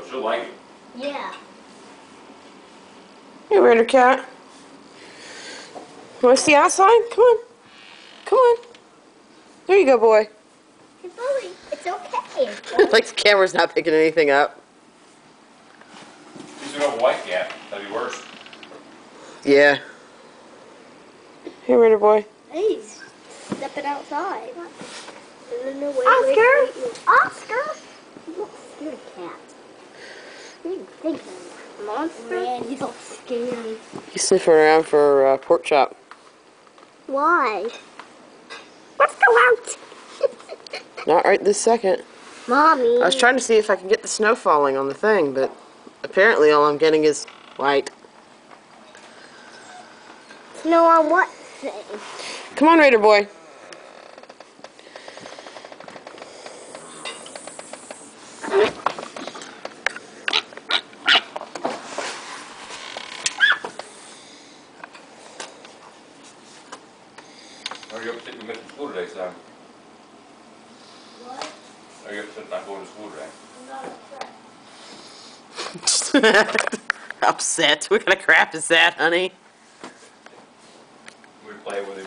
she'll like it. Yeah. Hey, Raider Cat. You want to see outside? Come on. Come on. There you go, boy. Hey, Bully, it's okay. Like the camera's not picking anything up. He's got a white cat. That'd be worse. Yeah. Hey, Raider boy. He's stepping outside. No, Oscar! You look scared of cat. What are you thinking? Monster? Man, he's all scary. He's sniffing around for pork chop. Why? Let's go out! Not right this second. Mommy. I was trying to see if I could get the snow falling on the thing, but apparently all I'm getting is white. Snow on what thing? Come on, Raider boy. Are you upset you missed school today, son? What? Are you upset not going to school today? I'm not upset. Upset? What kind of crap is that, honey? We play with him.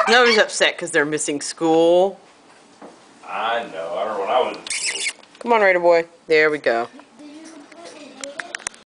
Nobody's upset because they're missing school. I know. I remember when I was in school. Come on, Raider boy. There we go.